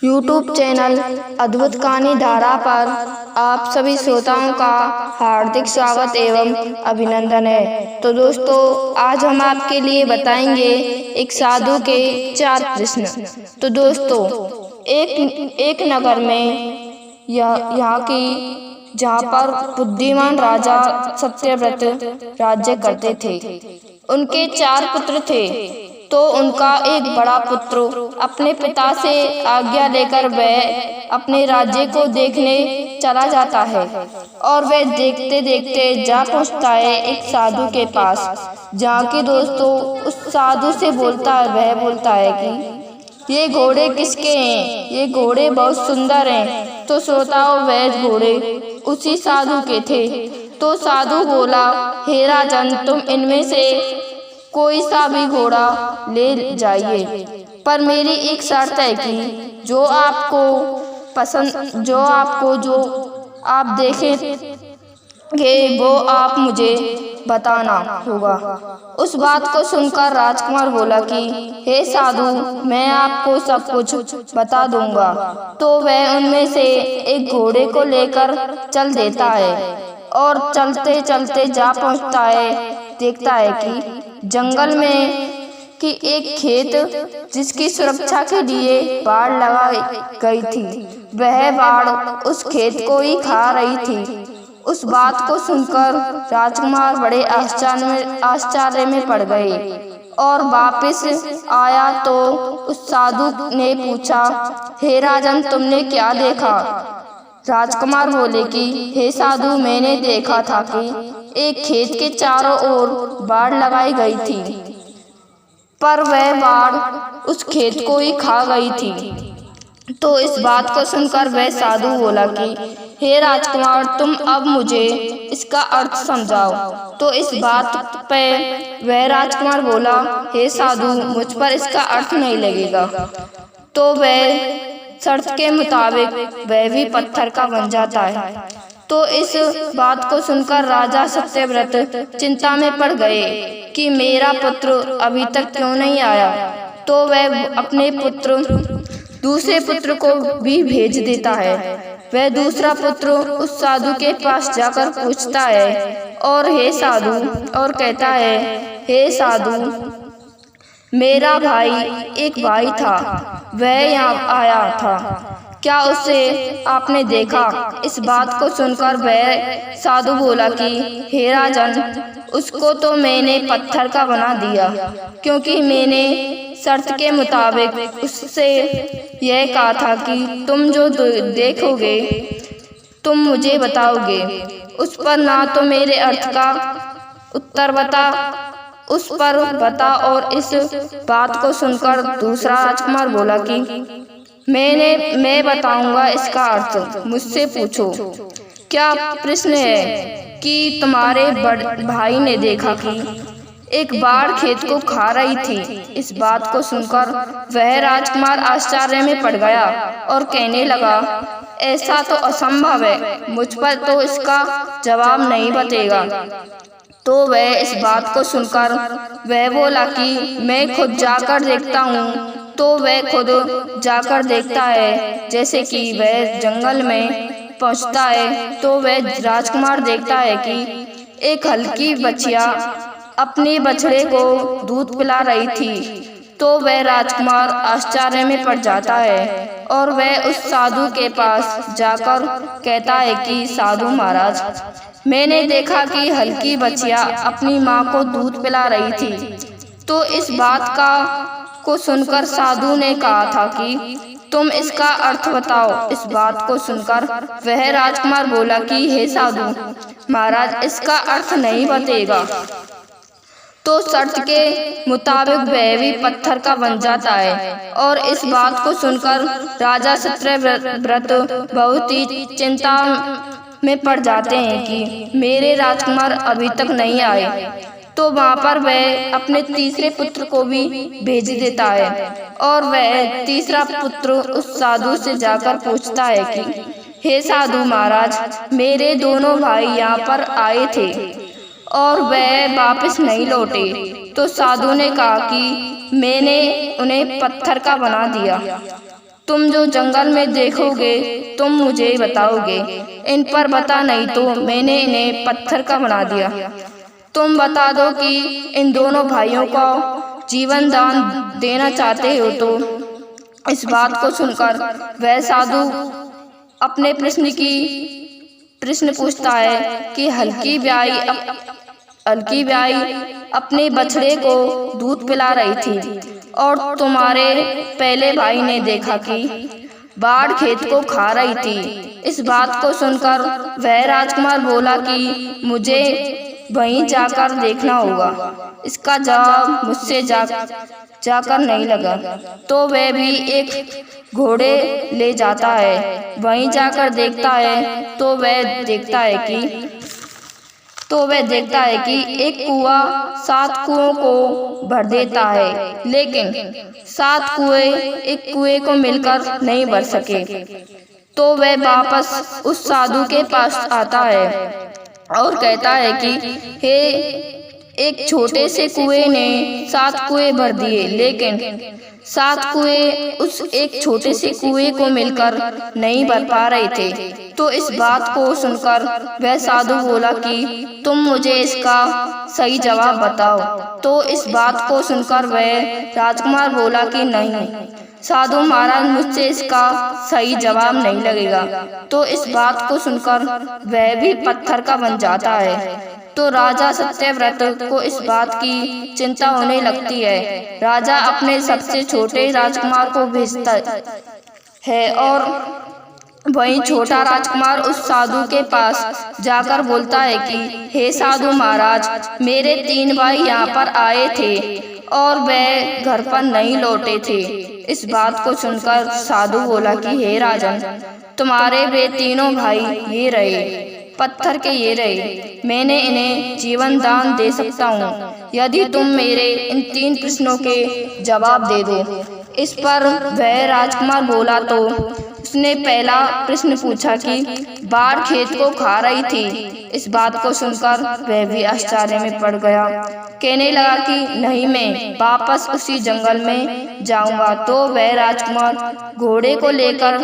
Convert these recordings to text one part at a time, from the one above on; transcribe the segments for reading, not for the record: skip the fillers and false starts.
YouTube channel अद्भुत कहानी धारा पर आप सभी श्रोताओं का हार्दिक स्वागत एवं अभिनंदन है। तो दोस्तों, आज हम आपके लिए बताएंगे एक साधु के 4 प्रश्न। तो दोस्तों, एक नगर में यहाँ की जहाँ पर बुद्धिमान राजा सत्यव्रत राज्य करते थे। उनके 4 पुत्र थे। तो उनका एक बड़ा पुत्र अपने पिता से आज्ञा लेकर वह अपने राज्य को देखने चला जाता है और वह देखते देखते जा पहुंचता है एक साधु के पास, जहाँ के दोस्तों उस साधु से वह बोलता है कि ये घोड़े किसके हैं? ये घोड़े बहुत सुंदर हैं। तो श्रोताओं, वह घोड़े उसी साधु के थे। तो साधु बोला, हे राजन, तुम इनमें से कोई सा भी घोड़ा ले जाइए, पर मेरी एक शर्त है कि जो आप देखेंगे वो आप मुझे बताना होगा। उस बात को सुनकर राजकुमार बोला कि हे साधु, मैं आपको सब कुछ बता दूंगा। तो वह उनमें से एक घोड़े को लेकर चल देता है और चलते चलते जा पहुंचता है। देखता है कि जंगल में कि एक खेत जिसकी सुरक्षा के लिए बाड़ लगाई गई थी, वह बाड़ उस खेत को ही खा रही थी। उस बात को सुनकर राजकुमार बड़े आश्चर्य में पड़ गए और वापस आया तो उस साधु ने पूछा, हे राजन, तुमने क्या देखा? राजकुमार बोले कि हे साधु, मैंने देखा था कि एक खेत के चारों ओर बाड़ लगाई गई थी, पर वह बाड़ उस खेत को ही खा गई थी। तो इस बात को सुनकर वह साधु बोला कि हे राजकुमार, तुम अब मुझे इसका अर्थ समझाओ। तो इस बात पे वह राजकुमार बोला, हे साधु, मुझ पर इसका अर्थ नहीं लगेगा। तो वह शर्त के मुताबिक वह भी पत्थर का बन जाता है। तो इस बात को सुनकर राजा सत्यव्रत चिंता में पड़ गए कि मेरा पुत्र अभी तक क्यों नहीं आया। तो वह अपने दूसरे पुत्र को भी भेज देता है। वह दूसरा पुत्र उस साधु के पास जाकर पूछता है और कहता है, हे साधु, मेरा एक भाई था, वह यहाँ आया था, क्या उसे आपने देखा? इस बात को सुनकर वह साधु बोला कि हे राजन, उसको तो मैंने पत्थर का बना दिया, क्योंकि मैंने शर्त के मुताबिक उससे यह कहा था कि तुम जो देखोगे तुम मुझे बताओगे। उस पर ना तो मेरे अर्थ का उत्तर उस पर बता। और इस बात को सुनकर दूसरा राजकुमार बोला कि मैं बताऊंगा इसका अर्थ, मुझसे पूछो। क्या प्रश्न है कि तुम्हारे बड़े भाई ने देखा कि एक बाड़ खेत को खा रही थी। इस बात को सुनकर वह राजकुमार आश्चर्य में पड़ गया और कहने लगा, ऐसा तो असंभव है, मुझ पर तो इसका जवाब नहीं बचेगा। तो वह इस बात को सुनकर वह बोला कि मैं खुद जाकर देखता हूँ। तो वह खुद जाकर देखता है। जैसे कि वह जंगल में पहुँचता है तो वह राजकुमार देखता है कि एक हल्की बछिया अपने बछड़े को दूध पिला रही थी। तो वह राजकुमार आश्चर्य में पड़ जाता है और वह उस साधु के पास जाकर कहता है कि साधु महाराज, मैंने देखा कि हल्की बच्चियां अपनी माँ को दूध पिला रही थी। तो इस बात को सुनकर साधु ने कहा था कि तुम इसका अर्थ बताओ। इस बात को सुनकर वह राजकुमार बोला कि हे साधु महाराज, इसका अर्थ नहीं बतेगा। तो शर्त के मुताबिक वह भी पत्थर का बन जाता है। और इस बात को सुनकर राजा सत्यव्रत बहुत ही चिंता में पड़ जाते हैं कि मेरे राजकुमार अभी तक नहीं आए। तो वहाँ पर वह अपने तीसरे पुत्र को भी भेज देता है और वह तीसरा पुत्र उस साधु से जाकर पूछता है कि हे साधु महाराज, मेरे दोनों भाई यहाँ पर आए थे, और वह वापस नहीं लौटे। तो साधु ने कहा कि मैंने उन्हें पत्थर का बना दिया। तुम जो जंगल में देखोगे तुम मुझे बताओगे, इन पर बता, नहीं तो मैंने इन्हें पत्थर का बना दिया। तुम बता दो कि इन दोनों भाइयों को जीवन दान देना चाहते हो। तो इस बात को सुनकर वह साधु अपने प्रश्न पूछता है कि हल्की ब्याई अपने बछड़े को दूध पिला रही थी और तुम्हारे पहले भाई ने देखा कि बाढ़ खेत को खा रही थी। इस बात को सुनकर वह राजकुमार बोला कि मुझे वहीं जाकर देखना होगा। इसका जवाब मुझसे जाकर नहीं लगा। तो वह भी एक घोड़े ले जाता है। वहीं जाकर देखता है तो वह देखता है कि एक कुआं 7 कुओं को भर देता है, लेकिन 7 कुएं एक कुएं को मिलकर नहीं भर सके। तो वह वापस उस साधु के पास आता है और कहता है कि हे, एक छोटे से कुएं ने 7 कुएं भर दिए, लेकिन 7 कुएं उस एक छोटे से कुएं को मिलकर नहीं भर पा रहे थे। तो इस बात को सुनकर वह साधु बोला कि तुम मुझे इसका सही जवाब बताओ। तो इस बात को सुनकर वह राजकुमार बोला कि नहीं साधु महाराज, मुझसे इसका सही जवाब नहीं लगेगा। तो इस बात को सुनकर वह भी पत्थर का बन जाता है। तो राजा सत्यव्रत को इस बात की चिंता होने लगती है। राजा अपने सबसे छोटे राजकुमार को भेजता है और वहीं छोटा राजकुमार उस साधु के पास जाकर बोलता है कि हे साधु महाराज, मेरे 3 भाई यहाँ पर आए थे और वह घर पर नहीं लौटे थे। इस बात को सुनकर साधु बोला कि हे राजन, तुम्हारे वे तीनों भाई ये रहे, पत्थर के ये रहे। मैंने इन्हें जीवन दान दे सकता हूँ यदि तुम मेरे इन 3 प्रश्नों के जवाब दे दो। इस पर वह राजकुमार बोला। तो उसने पहला प्रश्न पूछा कि बाढ़ खेत को खा रही थी। इस बात को सुनकर वह भी आश्चर्य में पड़ गया। कहने लगा कि नहीं, मैं वापस उसी जंगल में जाऊंगा। तो वह राजकुमार घोड़े को लेकर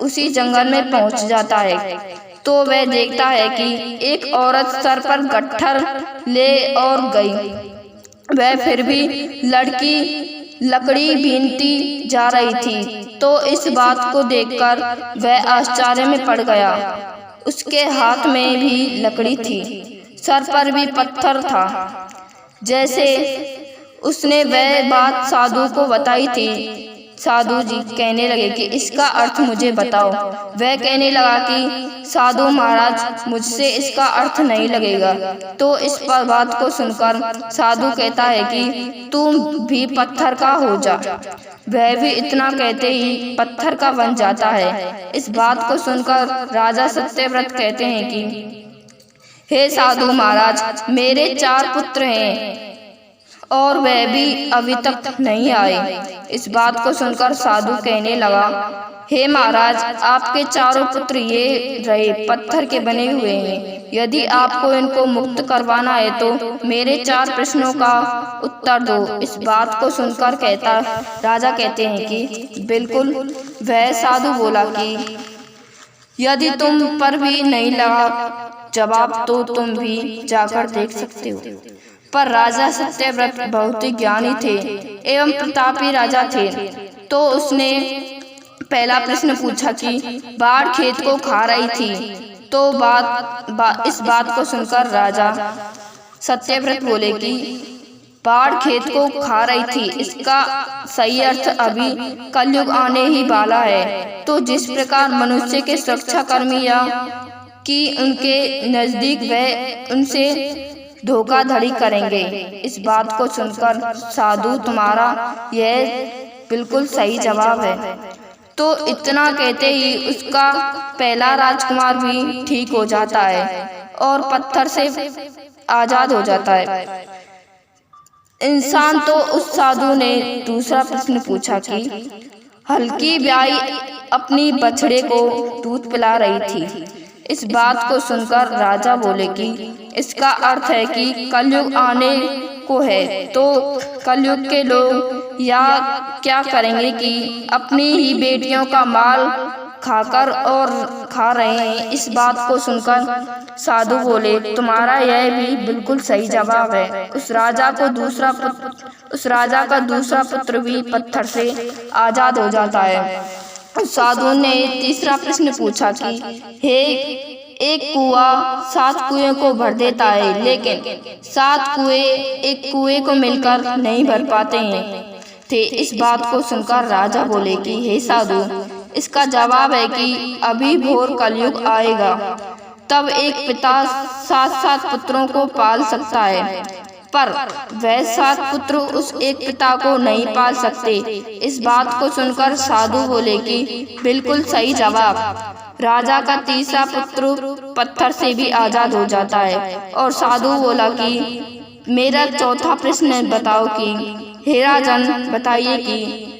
उसी जंगल में पहुंच जाता है। तो वह देखता है कि एक औरत सर पर गट्ठर ले और गई। वह फिर भी लकड़ी बीनती जा रही थी। तो इस बात को देखकर वह आश्चर्य में पड़ गया। उसके हाथ में भी लकड़ी थी, सर पर भी पत्थर था। जैसे उसने वह बात साधु को बताई थी, साधु जी कहने लगे कि इसका अर्थ मुझे बताओ। वह कहने लगा कि साधु महाराज, मुझसे इसका अर्थ नहीं लगेगा। तो इस पर बात को सुनकर साधु कहता है कि तुम भी पत्थर का हो जा। वह भी इतना कहते ही पत्थर का बन जाता है। इस बात को सुनकर राजा सत्यव्रत कहते हैं कि हे साधु महाराज, मेरे 4 पुत्र हैं और वह भी अभी तक नहीं आए। इस बात को सुनकर साधु कहने लगा, हे महाराज, आपके 4 पुत्र ये रहे, पत्थर के बने हुए हैं। यदि आपको इनको मुक्त करवाना है तो मेरे 4 प्रश्नों का उत्तर दो। इस बात को सुनकर राजा कहते हैं कि बिल्कुल। वह साधु बोला कि यदि तुम पर भी नहीं लगा जवाब तो तुम भी जाकर देख सकते हो। पर राजा सत्यव्रत बहुत ही ज्ञानी थे एवं प्रतापी राजा थे। तो उसने पहला प्रश्न पूछा कि बाढ़ खेत को खा रही थी। तो इस बात को सुनकर राजा सत्यव्रत बोले कि बाढ़ खेत को खा रही थी, इसका सही अर्थ अभी कलयुग आने ही वाला है। तो जिस प्रकार मनुष्य के सुरक्षा कर्मी या कि उनके नजदीक वह उनसे धोखाधड़ी करेंगे। इस बात को सुनकर साधु, तुम्हारा यह बिल्कुल सही जवाब है। तो इतना कहते ही उसका पहला राजकुमार भी ठीक हो जाता है और पत्थर से आजाद हो जाता है। इंसान तो उस साधु ने दूसरा प्रश्न पूछा कि हल्की ब्याई अपनी बछड़े को दूध पिला रही थी। इस बात को सुनकर राजा बोले कि इसका अर्थ है कि कलयुग आने को है, तो कलयुग के लोग या क्या करेंगे कि अपनी ही बेटियों का माल खाकर और खा रहे हैं। इस बात को सुनकर साधु बोले, तुम्हारा यह भी बिल्कुल सही जवाब है। उस राजा का दूसरा पुत्र भी पत्थर से आजाद हो जाता है। उस साधु ने तीसरा प्रश्न पूछा कि हे, एक कुआं 7 कुएं को भर देता है, लेकिन 7 कुएं एक कुएं को मिलकर नहीं भर पाते हैं। इस बात को सुनकर राजा बोले कि हे साधु, इसका जवाब है कि अभी घोर कलयुग आएगा, तब एक पिता 7 पुत्रों को पाल सकता है, पर वह 7 पुत्र उस एक पिता को नहीं पाल सकते। इस बात को सुनकर साधु बोले कि बिल्कुल सही जवाब। राजा का तीसरा पुत्र पत्थर से भी आजाद हो जाता है और साधु बोला कि मेरा चौथा प्रश्न बताओ कि हे राजन, बताइए कि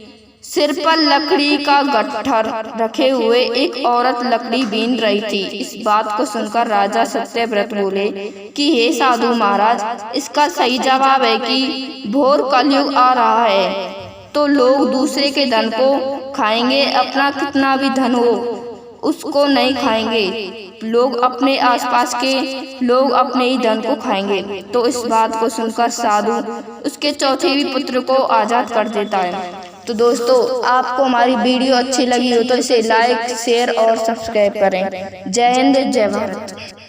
सिर पर लकड़ी का गट्ठर रखे हुए एक औरत लकड़ी बीन रही थी। इस बात को सुनकर राजा सत्यव्रत बोले कि हे साधु महाराज, इसका सही जवाब है कि घोर कलयुग आ रहा है, तो लोग दूसरे के धन को खाएंगे, अपना कितना भी धन हो उसको नहीं खाएंगे। लोग अपने आसपास के लोग अपने ही धन को खाएंगे। तो इस बात को सुनकर साधु उसके चौथे भी पुत्र को आजाद कर देता है। तो दोस्तों, आपको हमारी वीडियो अच्छी लगी हो तो इसे लाइक, शेयर और सब्सक्राइब करें। जय हिंद, जय भारत।